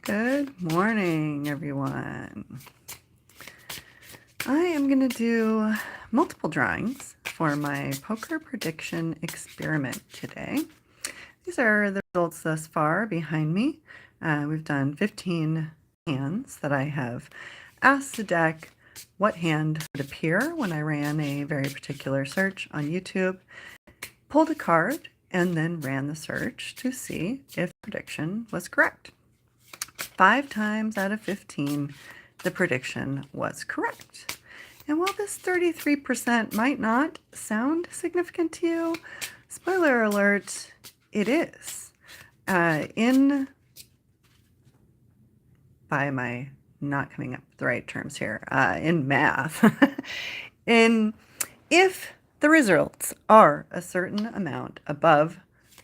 Good morning, everyone. I am going to do multiple drawings for my poker prediction experiment today. These are the results thus far behind me. We've done 15 hands that I have asked the deck what hand would appear when I ran a very particular search on YouTube, pulled a card, and then ran the search to see if the prediction was correct. 5 times out of 15, the prediction was correct. And while this 33% might not sound significant to you, spoiler alert, it is. By my not coming up with the right terms here, in math, if the results are a certain amount above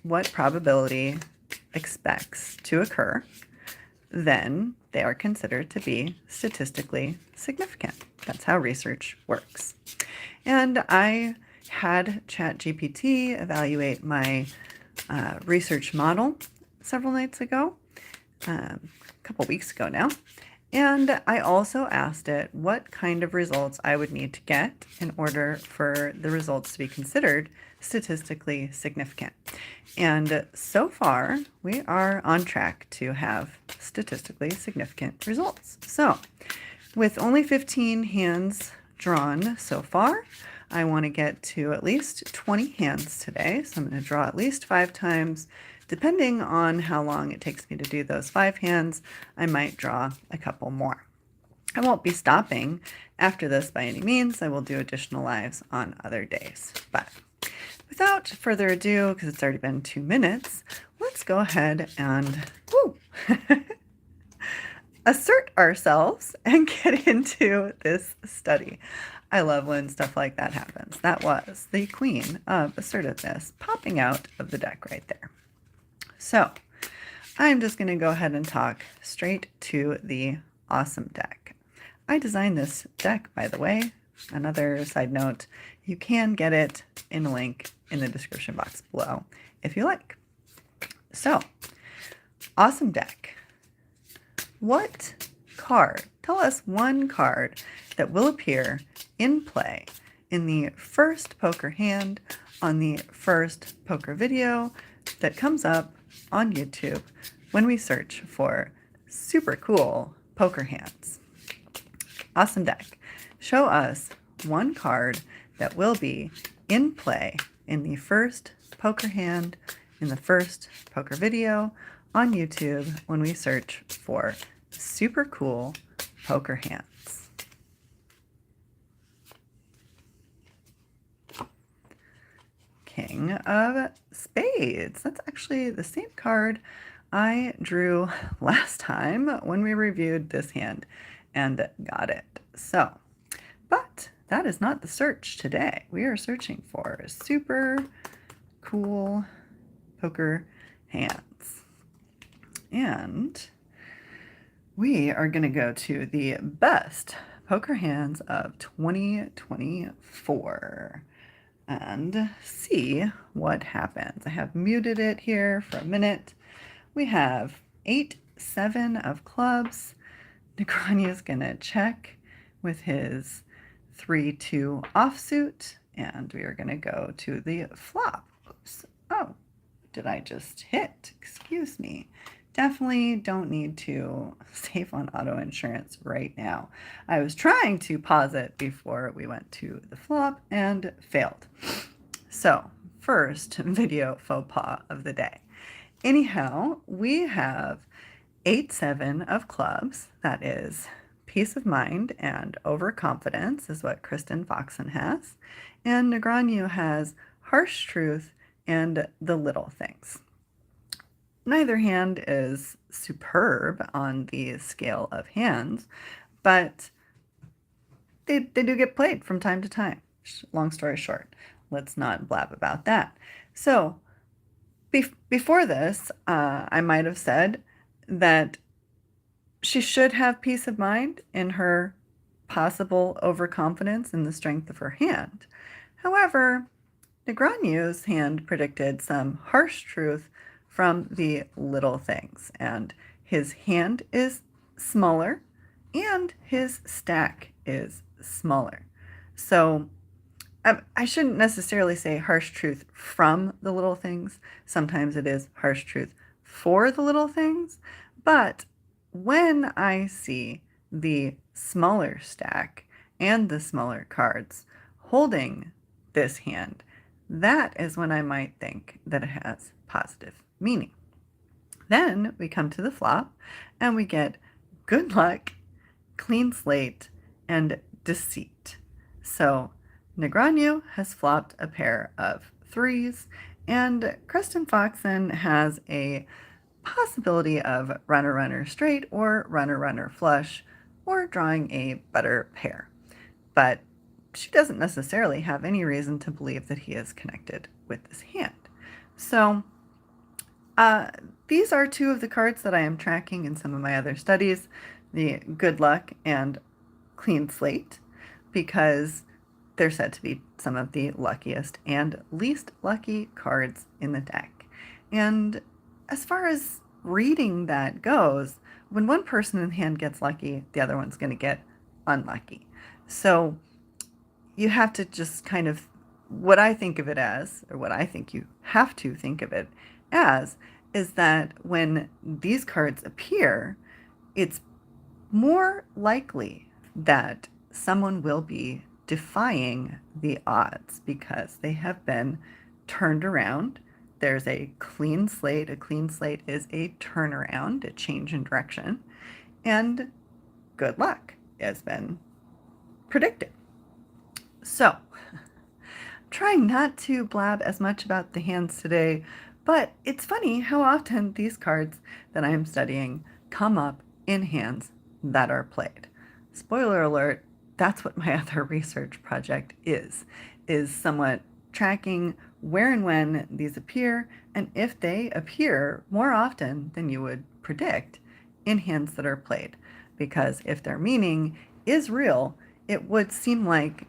what probability expects to occur, then they are considered to be statistically significant. That's how research works. And I had ChatGPT evaluate my research model several nights ago, a couple weeks ago now. And I also asked it what kind of results I would need to get in order for the results to be considered statistically significant. And so far, we are on track to have statistically significant results. So, with only 15 hands drawn so far, I want to get to at least 20 hands today. So I'm going to draw at least 5 times. Depending on how long it takes me to do those 5 hands, I might draw a couple more. I won't be stopping after this by any means. I will do additional lives on other days. But without further ado, because it's already been 2 minutes, let's go ahead and assert ourselves and get into this study. I love when stuff like that happens. That was the queen of assertiveness popping out of the deck right there. So I'm just going to go ahead and talk straight to the awesome deck. I designed this deck, by the way. Another side note, you can get it in a link in the description box below if you like. So, awesome deck. What card? Tell us one card that will appear in play in the first poker hand on the first poker video that comes up on YouTube when we search for super cool poker hands. Awesome deck. Show us one card that will be in play in the first poker hand in the first poker video on YouTube when we search for super cool poker hands. King of Spades. That's actually the same card I drew last time when we reviewed this hand and got it. So, but that is not the search today. We are searching for super cool poker hands. And we are going to go to the best poker hands of 2024 and see what happens. I have muted it here for a minute. We have 8-7 of clubs. Negreanu is going to check with his 3-2 offsuit, and we are going to go to the flop. Oops. Oh, did I just hit? Excuse me. Definitely don't need to save on auto insurance right now. I was trying to pause it before we went to the flop and failed. So, first video faux pas of the day. Anyhow, we have 8-7 of clubs. That is peace of mind and overconfidence is what Kristen Foxen has. And Negreanu has harsh truth and the little things. Neither hand is superb on the scale of hands, but they do get played from time to time. Long story short, let's not blab about that. So before this, I might have said that she should have peace of mind in her possible overconfidence in the strength of her hand. However, Negreanu's hand predicted some harsh truth from the little things, and his hand is smaller and his stack is smaller. So I shouldn't necessarily say harsh truth from the little things. Sometimes it is harsh truth for the little things. But when I see the smaller stack and the smaller cards holding this hand, that is when I might think that it has positive meaning. Then we come to the flop and we get good luck, clean slate, and deceit. So Negreanu has flopped a pair of threes, and Creston Foxen has a possibility of runner runner straight or runner runner flush or drawing a better pair. But she doesn't necessarily have any reason to believe that he is connected with this hand. So these are two of the cards that I am tracking in some of my other studies, the good luck and clean slate, because they're said to be some of the luckiest and least lucky cards in the deck. And as far as reading that goes, when one person in hand gets lucky, the other one's going to get unlucky. So you have to just kind of, what I think of it as, or what I think you have to think of it as, is that when these cards appear, it's more likely that someone will be defying the odds because they have been turned around. There's a clean slate. A clean slate is a turnaround, a change in direction, and good luck has been predicted. So, trying not to blab as much about the hands today, but it's funny how often these cards that I'm studying come up in hands that are played. Spoiler alert, that's what my other research project is somewhat tracking where and when these appear, and if they appear more often than you would predict in hands that are played. Because if their meaning is real, it would seem like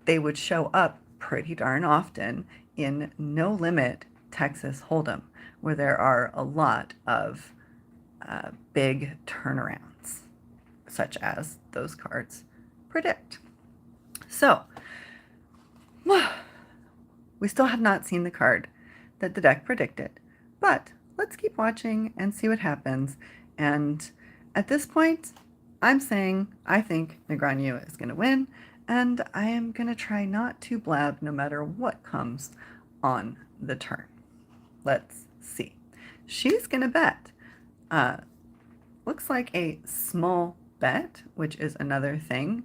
they would show up pretty darn often in No Limit Texas Hold'em, where there are a lot of big turnarounds, such as those cards predict. So, we still have not seen the card that the deck predicted, but let's keep watching and see what happens. And at this point, I'm saying I think Negreanu is going to win, and I am going to try not to blab no matter what comes on the turn. Let's see. She's going to bet. Looks like a small bet, which is another thing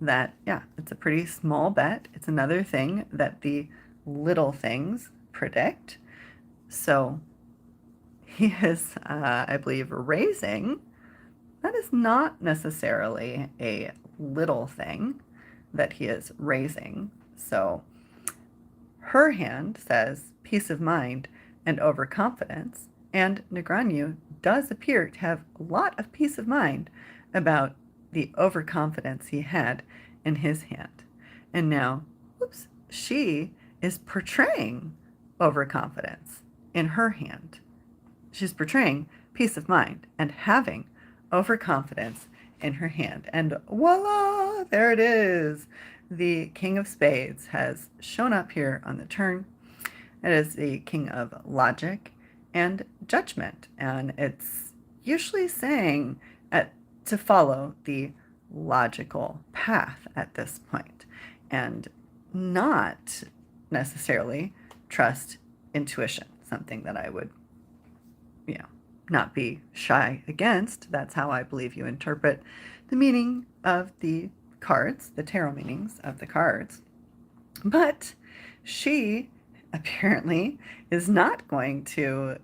that, yeah, it's a pretty small bet. It's another thing that the little things predict. So he is, I believe, raising. That is not necessarily a little thing that he is raising. So her hand says peace of mind and overconfidence, and Negreanu does appear to have a lot of peace of mind about the overconfidence he had in his hand. And now, whoops, she is portraying overconfidence in her hand. She's portraying peace of mind and having overconfidence in her hand. And voila, there it is. The King of Spades has shown up here on the turn. It is the King of Logic and Judgment, and it's usually saying to follow the logical path at this point and not necessarily trust intuition, something that I would, not be shy against. That's how I believe you interpret the meaning of the cards, the tarot meanings of the cards. But she apparently is not going to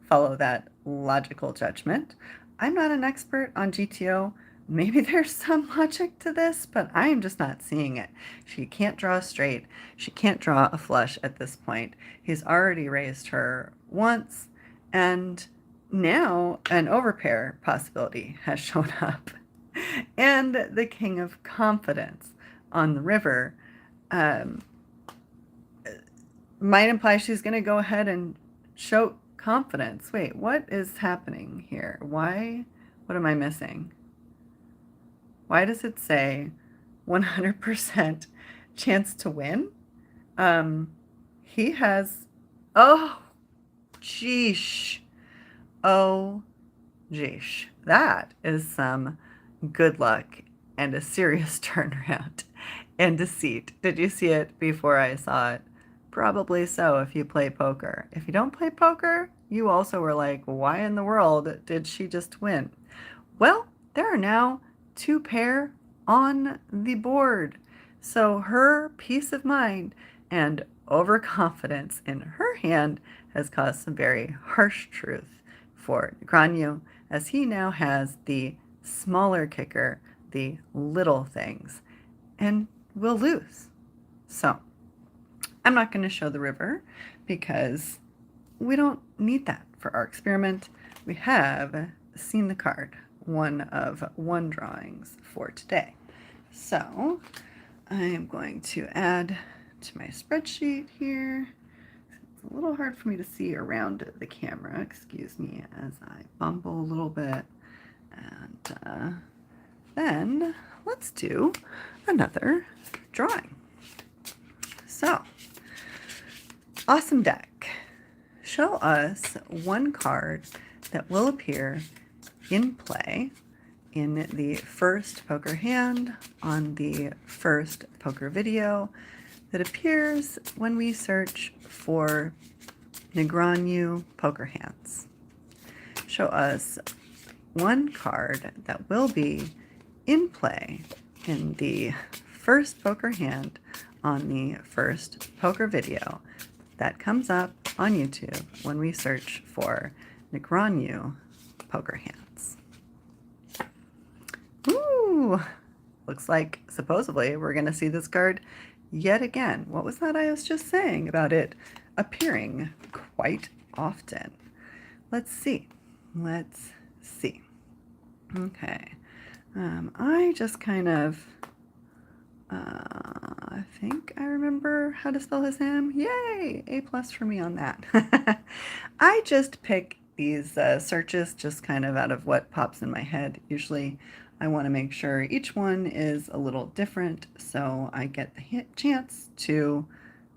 follow that logical judgment. I'm not an expert on GTO. Maybe there's some logic to this, but I am just not seeing it. She can't draw straight. She can't draw a flush at this point. He's already raised her once, and now an overpair possibility has shown up. And the King of Confidence on the river might imply she's going to go ahead and show confidence. Wait, what is happening here? Why? What am I missing? Why does it say 100% chance to win? Um, he has, oh, geesh. Oh, geesh. That is some good luck and a serious turnaround and deceit. Did you see it before I saw it? Probably so if you play poker. If you don't play poker, you also were like, why in the world did she just win? Well, there are now two pair on the board. So her peace of mind and overconfidence in her hand has caused some very harsh truth for Negreanu, as he now has the smaller kicker, the little things, and will lose. So I'm not going to show the river because we don't need that for our experiment. We have seen the card, one of one drawings for today. So I am going to add to my spreadsheet here. It's a little hard for me to see around the camera. Excuse me as I bumble a little bit. And then let's do another drawing. So, awesome deck. Show us one card that will appear in play in the first poker hand on the first poker video that appears when we search for Negreanu poker hands. Show us one card that will be in play in the first poker hand on the first poker video that comes up on YouTube when we search for Negreanu poker hands. Ooh, looks like supposedly we're going to see this card yet again. What was that I was just saying about it appearing quite often? Let's see. Let's see. Okay. I just kind of, I think I remember how to spell his name. Yay! A+ for me on that. I just pick these searches just kind of out of what pops in my head. Usually I want to make sure each one is a little different so I get the chance to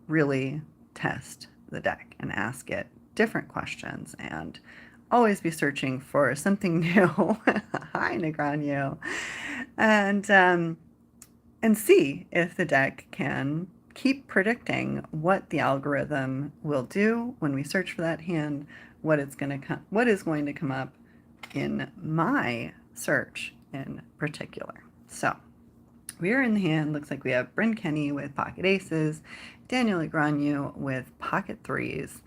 really test the deck and ask it different questions and always be searching for something new. Hi, Negreanu. And see if the deck can keep predicting what the algorithm will do when we search for that hand, what is going to come up in my search in particular. So we are in the hand. Looks like we have Bryn Kenny with pocket aces, Daniel Negreanu with pocket threes,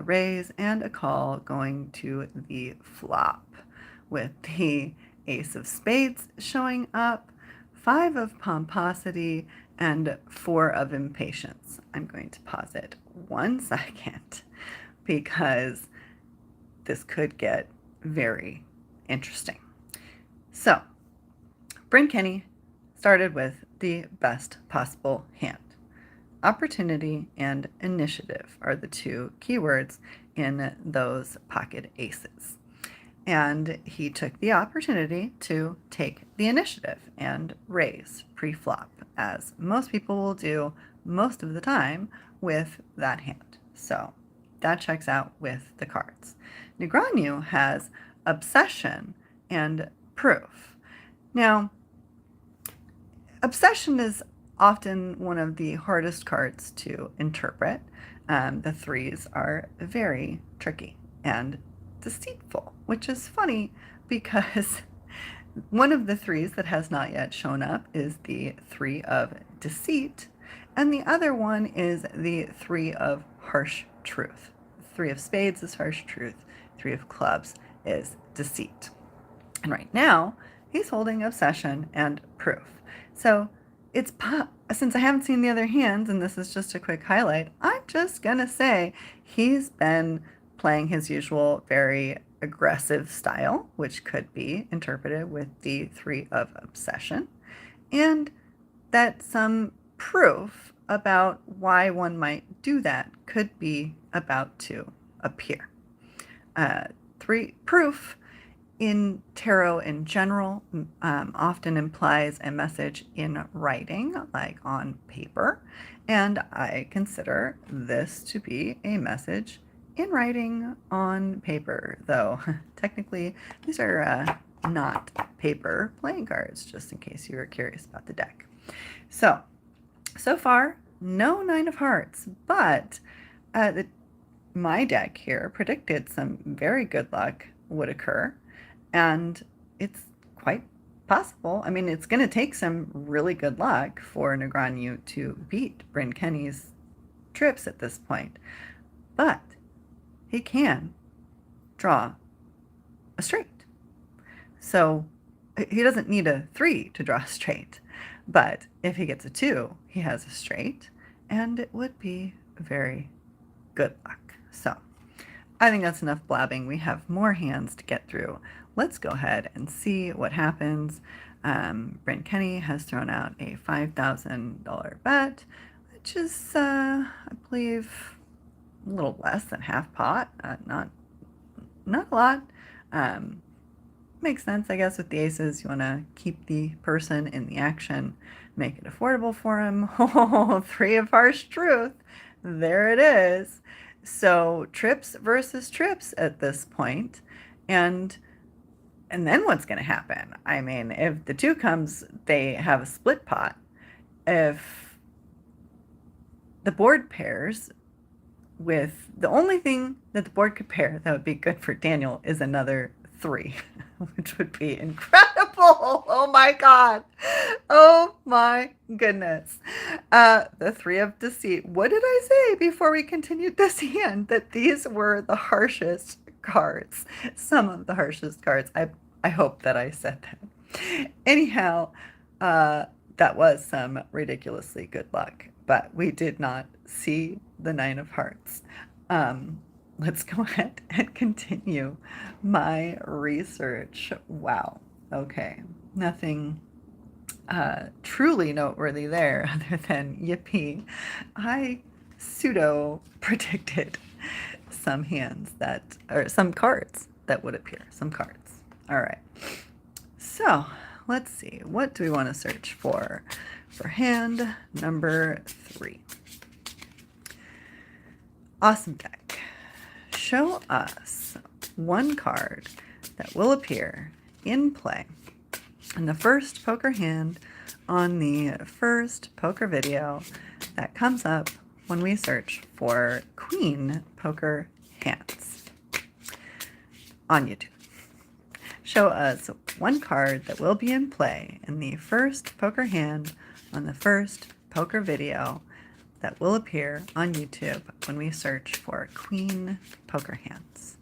raise and a call going to the flop with the ace of spades showing up, 5 of pomposity, and 4 of impatience. I'm going to pause it 1 second because this could get very interesting. So, Bryn Kenny started with the best possible hand. Opportunity and initiative are the 2 keywords in those pocket aces. And he took the opportunity to take the initiative and raise pre-flop, as most people will do most of the time with that hand. So that checks out with the cards. Negreanu has obsession and proof. Now, obsession is often one of the hardest cards to interpret. The threes are very tricky and deceitful, which is funny because one of the threes that has not yet shown up is the 3 of deceit, and the other one is the 3 of harsh truth. 3 of spades is harsh truth, 3 of clubs is deceit. And right now, he's holding obsession and proof. So it's since I haven't seen the other hands, and this is just a quick highlight, I'm just gonna say he's been playing his usual very aggressive style, which could be interpreted with the 3 of obsession, and that some proof about why one might do that could be about to appear. Three, proof in tarot in general often implies a message in writing, like on paper, and I consider this to be a message in writing on paper, though technically these are not paper playing cards, just in case you were curious about the deck. So far, no Nine of Hearts, but my deck here predicted some very good luck would occur, and it's quite possible. I mean, it's going to take some really good luck for Negreanu to beat Bryn Kenny's trips at this point, but he can draw a straight. So he doesn't need a 3 to draw a straight, but if he gets a 2, he has a straight, and it would be very good luck. So I think that's enough blabbing. We have more hands to get through. Let's go ahead and see what happens. Bryn Kenny has thrown out a $5,000 bet, which is, I believe, a little less than half pot. Not a lot. Makes sense, I guess, with the aces. You want to keep the person in the action, make it affordable for him. Oh, 3 of Harsh Truth. There it is. So trips versus trips at this point. And then what's going to happen? I mean, if the 2 comes, they have a split pot. If the board pairs with, the only thing that the board could pair that would be good for Daniel is another 3, which would be incredible. Oh my God. Oh my goodness. The 3 of Deceit. What did I say before we continued this hand? That these were the harshest cards. Some of the harshest cards. I hope that I said that. Anyhow, that was some ridiculously good luck, but we did not see the 9 of Hearts. Let's go ahead and continue my research. Wow. Okay. Nothing truly noteworthy there other than yippee. I pseudo predicted some hands that, or some cards that would appear. Some cards. All right. So let's see. What do we want to search for hand number 3? Awesome deck. Show us one card that will appear in play in the first poker hand on the first poker video that comes up when we search for Queen poker hands on YouTube. Show us one card that will be in play in the first poker hand on the first poker video that will appear on YouTube when we search for Queen poker hands.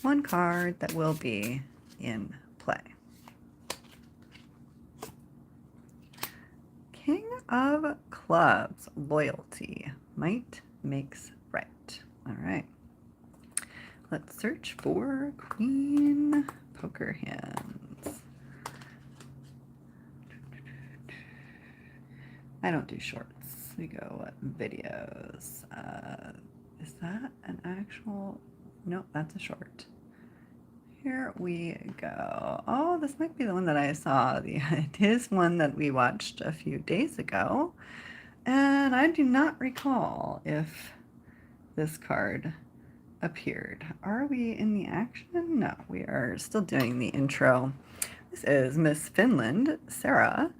One card that will be in play. King of Clubs, loyalty. Might makes right. All right. Let's search for Queen poker hands. I don't do shorts. We go videos. Is that an actual? Nope, that's a short. Here we go. Oh, this might be the one that I saw. It is one that we watched a few days ago. And I do not recall if this card appeared. Are we in the action? No, we are still doing the intro. This is Miss Finland, Sarah,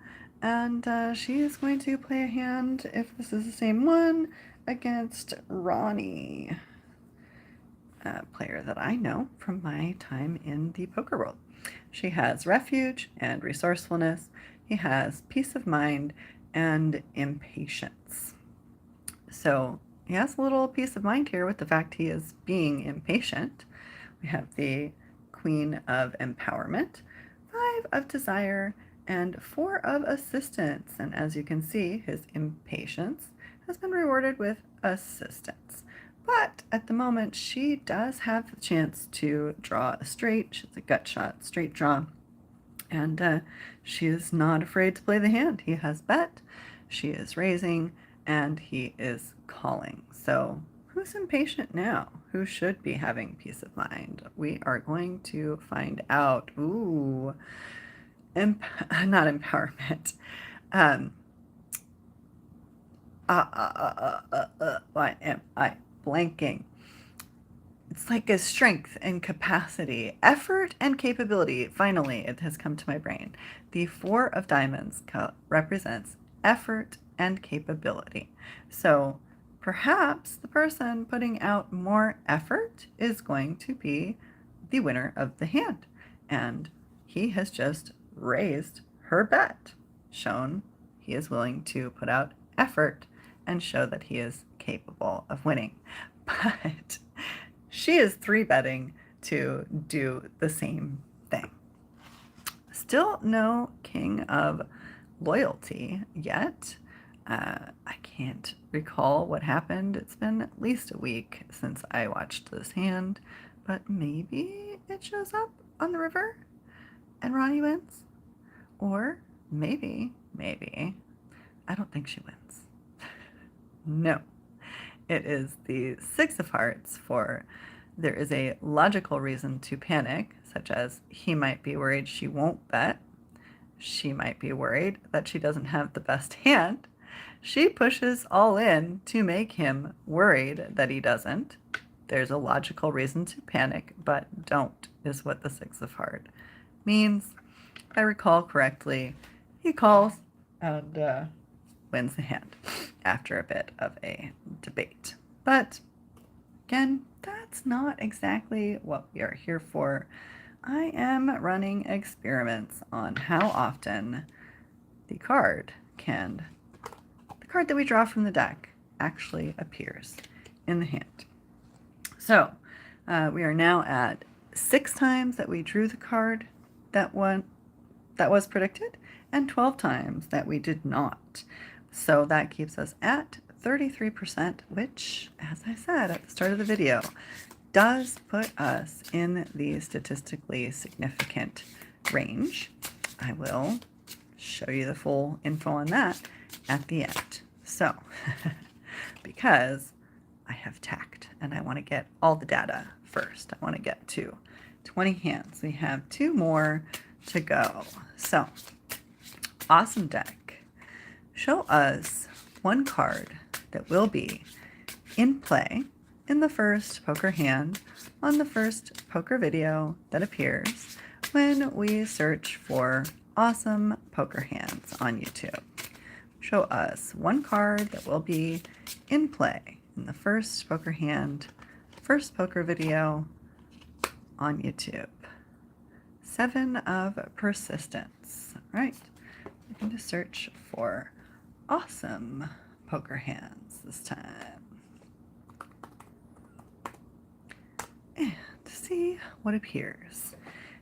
and she is going to play a hand, if this is the same one, against Ronnie, a player that I know from my time in the poker world. She has refuge and resourcefulness. He has peace of mind and impatience. So he has a little peace of mind here with the fact he is being impatient. We have the Queen of Empowerment, 5 of Desire, and 4 of Assistance. And as you can see, his impatience has been rewarded with assistance. But at the moment, she does have the chance to draw a straight. She's a gut shot straight draw. And she is not afraid to play the hand. He has bet, she is raising, and he is calling. So who's impatient now? who should be having peace of mind? We are going to find out. Ooh, not empowerment. Um, why am I blanking? It's like a strength and capacity, effort and capability. Finally, it has come to my brain. The Four of Diamonds represents effort and capability. So perhaps the person putting out more effort is going to be the winner of the hand. And he has just raised her bet, shown he is willing to put out effort and show that he is capable of winning. But she is 3-betting to do the same thing. Still no king of loyalty yet. I can't recall what happened. It's been at least a week since I watched this hand, but maybe it shows up on the river and Ronnie wins. Or maybe, I don't think she wins. No. It is the Six of Hearts for there is a logical reason to panic, such as he might be worried she won't bet. She might be worried that she doesn't have the best hand. She pushes all in to make him worried that he doesn't. There's a logical reason to panic, but don't is what the Six of Hearts means. If I recall correctly, he calls and wins the hand after a bit of a debate. But again, that's not exactly what we are here for. I am running experiments on how often the card that we draw from the deck actually appears in the hand. So we are now at 6 times that we drew the card that was predicted and 12 times that we did not. So that keeps us at 33%, which, as I said at the start of the video, does put us in the statistically significant range. I will show you the full info on that at the end. So, because I have tact and I want to get all the data first, I want to get to 20 hands. We have 2 more to go. So, awesome deck. Show us one card that will be in play in the first poker hand on the first poker video that appears when we search for awesome poker hands on YouTube. Show us one card that will be in play in the first poker hand, first poker video on YouTube. 7 of persistence. All right, we're going to search for awesome poker hands this time. And see what appears.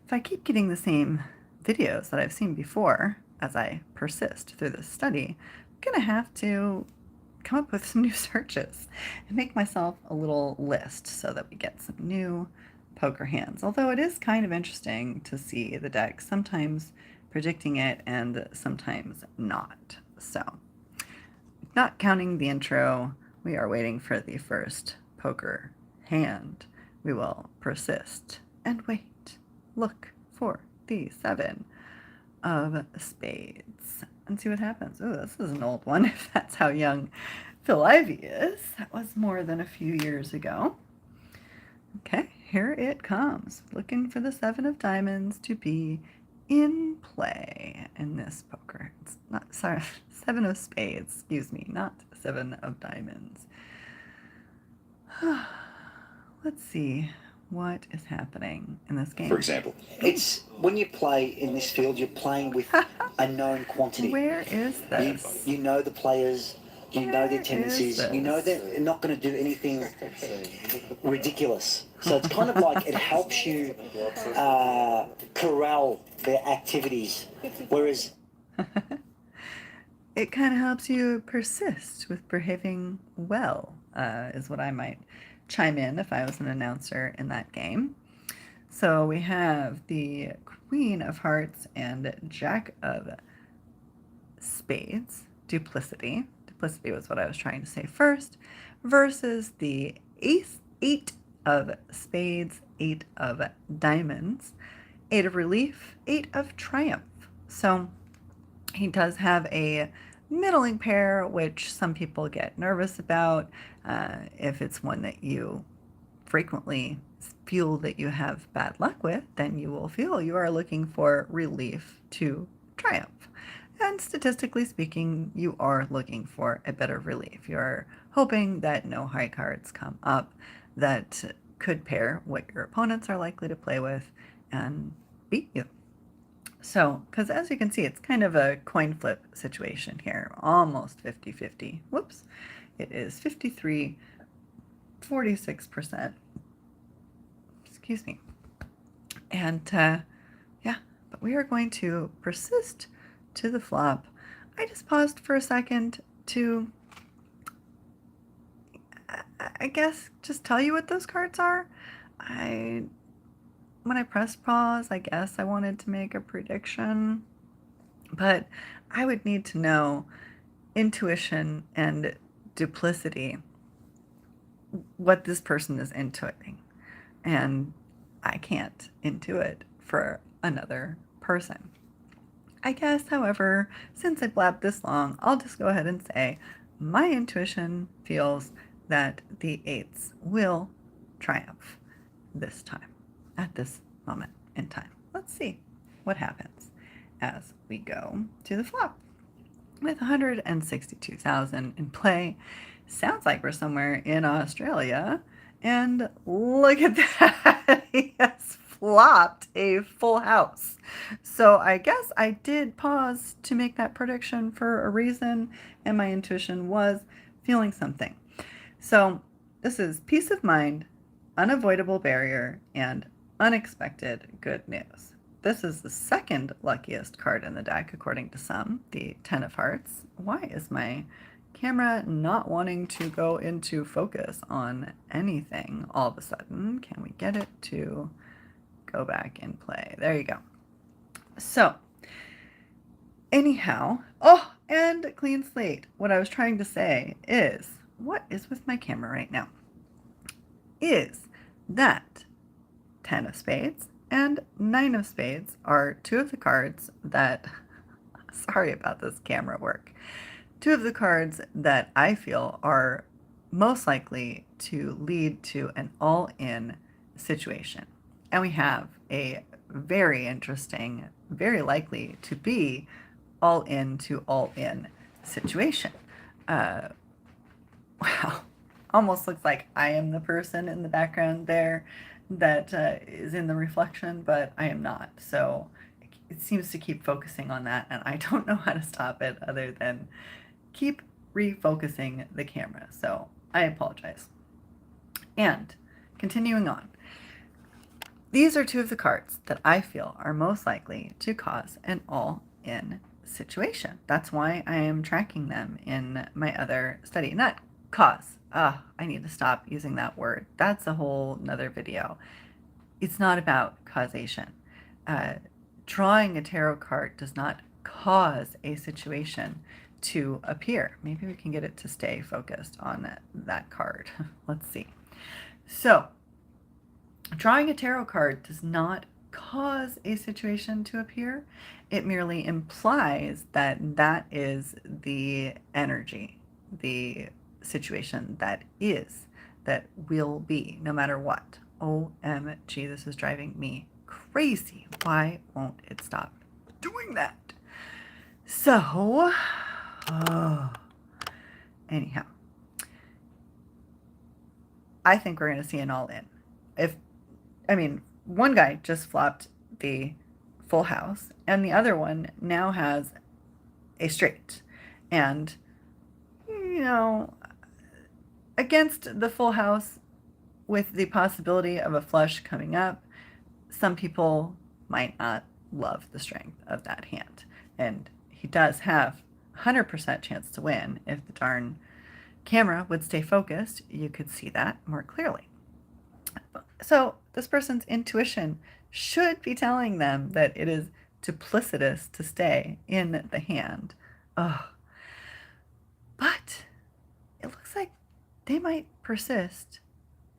If I keep getting the same videos that I've seen before as I persist through this study, I'm going to have to come up with some new searches and make myself a little list so that we get some new poker hands. Although it is kind of interesting to see the deck sometimes predicting it and sometimes not. So, not counting the intro, we are waiting for the first poker hand. We will persist and wait. Look for the 7 of spades and see what happens. Oh, this is an old one, if that's how young Phil Ivey is. That was more than a few years ago. Okay, here it comes. Looking for the 7 of diamonds to be in play in this poker. It's not, sorry, 7 of spades, excuse me, not 7 of diamonds. Let's see what is happening in this game. For example, it's when you play in this field, you're playing with a known quantity. Where is this? You know the players, you know their tendencies, you know they're not going to do anything ridiculous. So it's kind of like it helps you corral their activities, whereas it kind of helps you persist with behaving well, is what I might chime in if I was an announcer in that game. So we have the Queen of Hearts and Jack of Spades, duplicity. Duplicity was what I was trying to say first, versus the 8 of spades, 8 of diamonds, 8 of relief, 8 of triumph. So he does have a middling pair, which some people get nervous about. If it's one that you frequently feel that you have bad luck with, then you will feel you are looking for relief to triumph. And statistically speaking, you are looking for a bit of relief. You're hoping that no high cards come up that could pair what your opponents are likely to play with and beat you. So, because as you can see, it's kind of a coin flip situation here, almost 50-50. Whoops. It is 53, 46%. Excuse me. And yeah, but we are going to persist to the flop. I just paused for a second to, I guess, just tell you what those cards are. When I pressed pause, I guess I wanted to make a prediction, but I would need to know intuition and duplicity, what this person is intuiting. And I can't intuit for another person. I guess, however, since I blabbed this long, I'll just go ahead and say my intuition feels that the eights will triumph this time, at this moment in time. Let's see what happens as we go to the flop. With 162,000 in play, sounds like we're somewhere in Australia. And look at that, he has flopped a full house. So I guess I did pause to make that prediction for a reason, and my intuition was feeling something. So this is peace of mind, unavoidable barrier, and unexpected good news. This is the second luckiest card in the deck, according to some, the 10 of hearts. Why is my camera not wanting to go into focus on anything all of a sudden? Can we get it to go back in play? There you go. So, anyhow, oh, and clean slate. What I was trying to say is, what is with my camera right now? Is that 10 of spades and 9 of spades are two of the cards that, sorry about this camera work, two of the cards that I feel are most likely to lead to an all-in situation. And we have a very interesting, very likely to be all-in to all-in situation. Wow. Almost looks like I am the person in the background there that is in the reflection, but I am not. So it seems to keep focusing on that, and I don't know how to stop it other than keep refocusing the camera. So I apologize. And continuing on, these are two of the cards that I feel are most likely to cause an all-in situation. That's why I am tracking them in my other study. Not cause. I need to stop using that word. That's a whole nother video. It's not about causation. Drawing a tarot card does not cause a situation to appear. Maybe we can get it to stay focused on that card. Let's see. So, drawing a tarot card does not cause a situation to appear. It merely implies that that is the energy, the situation that is, that will be, no matter what. OMG, this is driving me crazy. Why won't it stop doing that? So, anyhow, I think we're going to see an all-in. One guy just flopped the full house, and the other one now has a straight. And, against the full house, with the possibility of a flush coming up, some people might not love the strength of that hand. And he does have 100% chance to win. If the darn camera would stay focused, you could see that more clearly. So this person's intuition should be telling them that it is duplicitous to stay in the hand. But it looks like they might persist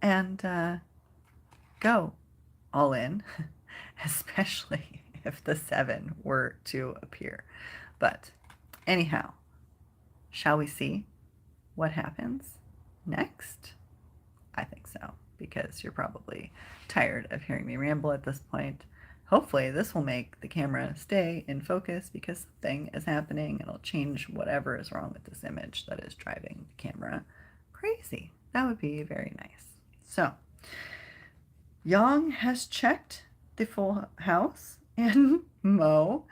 and go all in, especially if the 7 were to appear. But anyhow, shall we see what happens next? I think so, because you're probably tired of hearing me ramble at this point. Hopefully this will make the camera stay in focus because something is happening. It'll change whatever is wrong with this image that is driving the camera crazy. That would be very nice. So, Yang has checked the full house, and Mo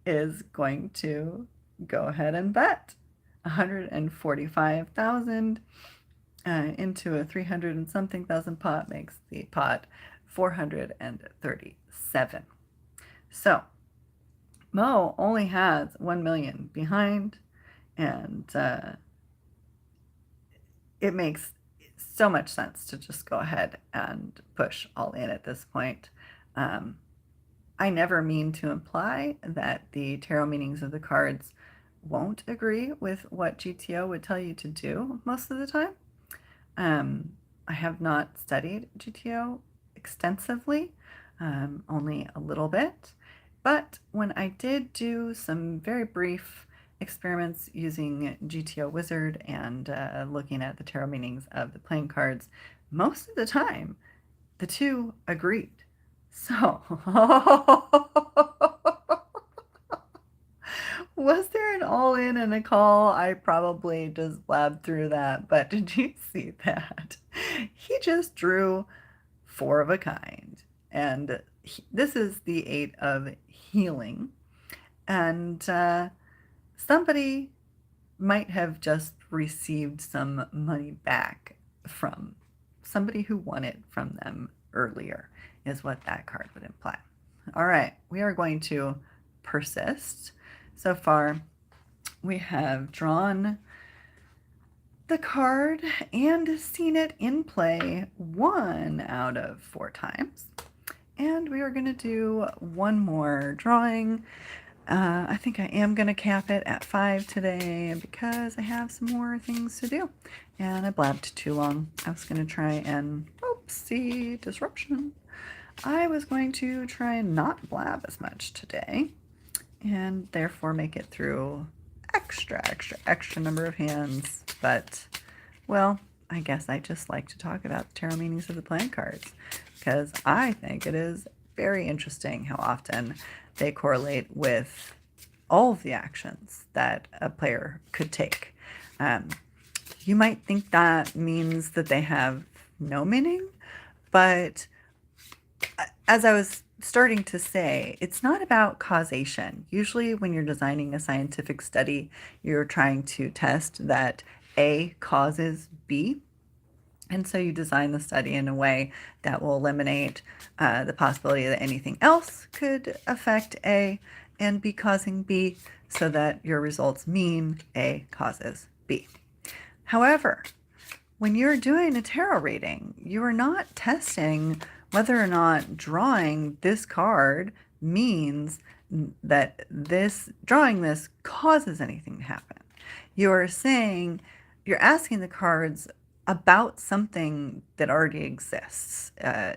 is going to go ahead and bet 145,000 into a 300 and something thousand pot makes the pot 437. So Mo only has 1 million behind, and it makes so much sense to just go ahead and push all in at this point. I never mean to imply that the tarot meanings of the cards won't agree with what GTO would tell you to do most of the time. I have not studied GTO extensively, only a little bit, but when I did do some very brief experiments using GTO Wizard and looking at the tarot meanings of the playing cards, most of the time the two agreed. So, was there an all-in and a call? I probably just blabbed through that, but did you see that? He just drew 4 of a kind, and this is the 8 of healing, and somebody might have just received some money back from somebody who won it from them earlier, is what that card would imply. All right, we are going to persist. So far, we have drawn the card and seen it in play 1 out of 4 times. And we are going to do one more drawing. I think I am going to cap it at 5 today because I have some more things to do. And I blabbed too long. I was going to try and, oopsie, disruption. I was going to try and not blab as much today, and therefore make it through extra number of hands. But, well, I guess I just like to talk about the tarot meanings of the playing cards because I think it is very interesting how often they correlate with all of the actions that a player could take. You might think that means that they have no meaning, but as I was starting to say, it's not about causation. Usually when you're designing a scientific study, you're trying to test that A causes B. And so you design the study in a way that will eliminate the possibility that anything else could affect A and B causing B, so that your results mean A causes B. However, when you're doing a tarot reading, you are not testing whether or not drawing this card means that drawing this causes anything to happen. You're asking the cards about something that already exists,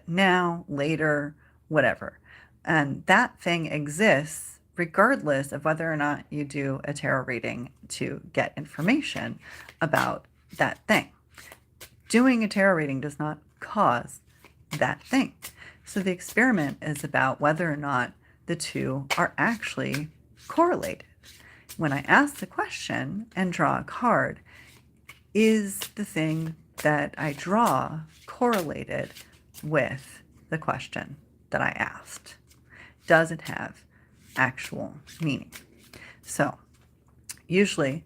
now, later, whatever. And that thing exists regardless of whether or not you do a tarot reading to get information about that thing. Doing a tarot reading does not cause that thing. So the experiment is about whether or not the two are actually correlated. When I ask the question and draw a card, is the thing that I draw correlated with the question that I asked? Does it have actual meaning? So usually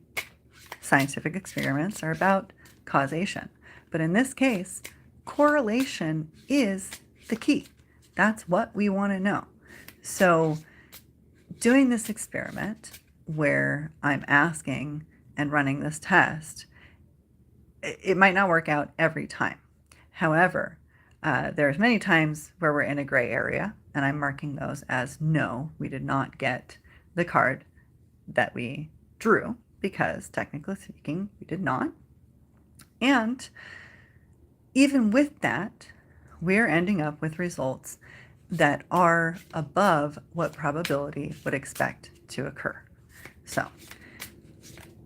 scientific experiments are about causation, but in this case, correlation is the key. That's what we want to know. So doing this experiment where I'm asking and running this test, it might not work out every time. However, there's many times where we're in a gray area, and I'm marking those as no, we did not get the card that we drew, because technically speaking, we did not. And even with that, we're ending up with results that are above what probability would expect to occur. So,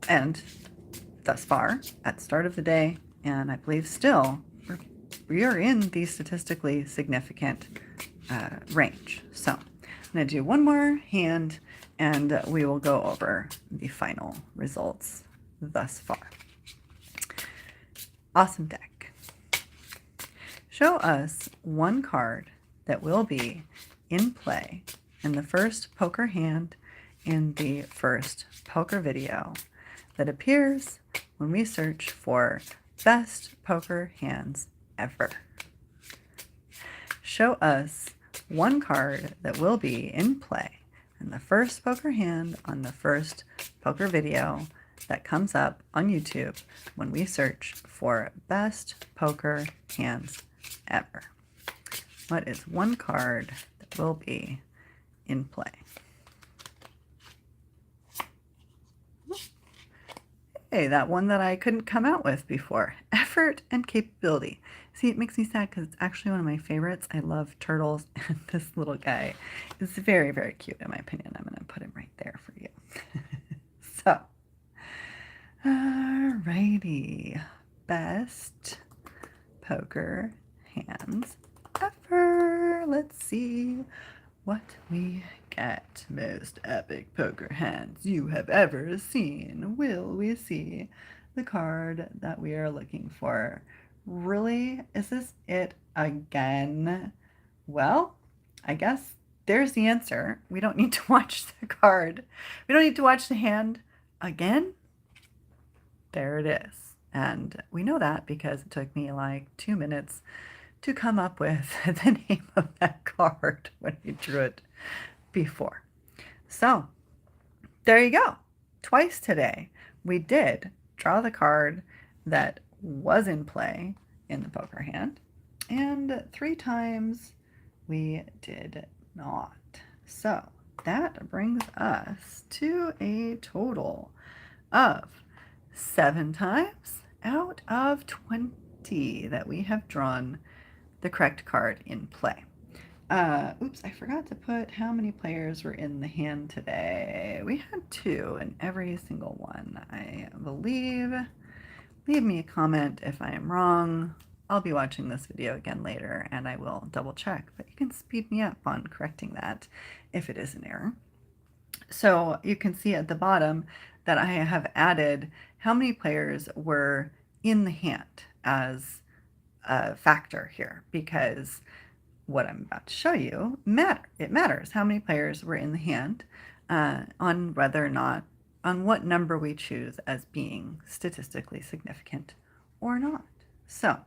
and thus far, at the start of the day, and I believe still, we are in the statistically significant range. So I'm going to do one more hand, and we will go over the final results thus far. Awesome deck. Show us one card that will be in play in the first poker hand in the first poker video that appears when we search for best poker hands ever. Show us one card that will be in play in the first poker hand on the first poker video that comes up on YouTube when we search for best poker hands ever. What is one card that will be in play? Hey, that one that I couldn't come out with before. Effort and capability. See, it makes me sad because it's actually one of my favorites. I love turtles, and this little guy is very, very cute in my opinion. I'm going to put him right there for you. So, alrighty. Best poker hands ever. Let's see what we get. Most epic poker hands you have ever seen. Will we see the card that we are looking for? Really? Is this it again? Well, I guess there's the answer. We don't need to watch the card. We don't need to watch the hand again. There it is. And we know that because it took me like 2 minutes to come up with the name of that card when we drew it before. So there you go. Twice today we did draw the card that was in play in the poker hand, and 3 times we did not. So that brings us to a total of 7 times out of 20 that we have drawn the correct card in play. Oops, I forgot to put how many players were in the hand today. We had 2 in every single one, I believe. Leave me a comment if I am wrong. I'll be watching this video again later and I will double check, but you can speed me up on correcting that if it is an error. So you can see at the bottom that I have added how many players were in the hand as a factor here, because what I'm about to show you it matters how many players were in the hand on whether or not, on what number we choose as being statistically significant or not. So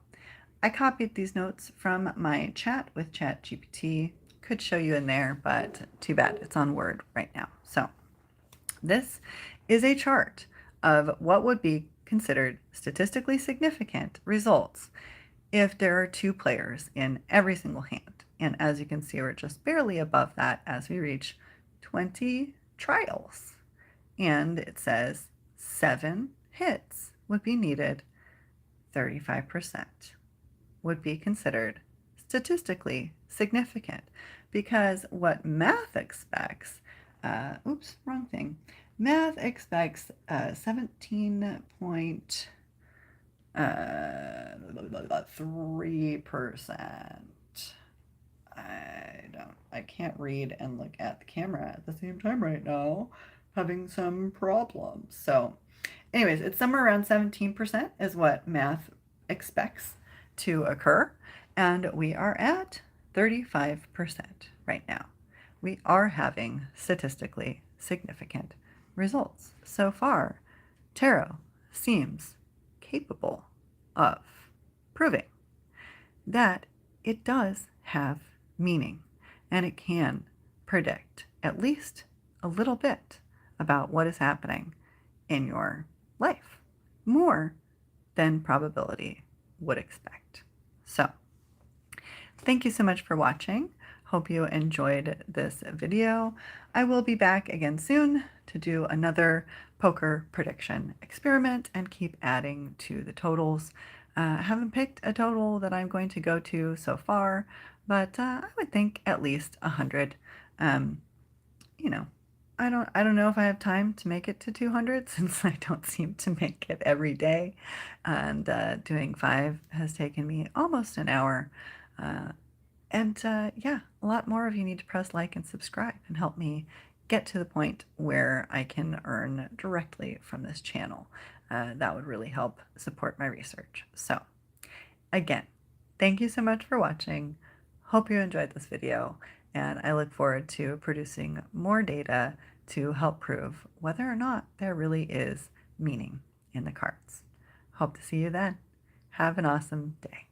I copied these notes from my chat with ChatGPT. Could show you in there, but too bad it's on Word right now. So this is a chart of what would be considered statistically significant results if there are 2 players in every single hand. And as you can see, we're just barely above that as we reach 20 trials. And it says 7 hits would be needed, 35% would be considered statistically significant, because what math expects, oops, wrong thing. Math expects 17.3%. I can't read and look at the camera at the same time right now. Having some problems. So anyways, it's somewhere around 17% is what math expects to occur. And we are at 35% right now. We are having statistically significant results. So far, tarot seems capable of proving that it does have meaning and it can predict at least a little bit about what is happening in your life, more than probability would expect. So, thank you so much for watching. Hope you enjoyed this video. I will be back again soon to do another poker prediction experiment and keep adding to the totals. I haven't picked a total that I'm going to go to so far, but I would think at least 100. Um, you know, I don't know if I have time to make it to 200 since I don't seem to make it every day, and doing 5 has taken me almost an hour. Uh, yeah, a lot more of you need to press like and subscribe and help me get to the point where I can earn directly from this channel. That would really help support my research. So, again, thank you so much for watching. Hope you enjoyed this video, and I look forward to producing more data to help prove whether or not there really is meaning in the cards. Hope to see you then. Have an awesome day.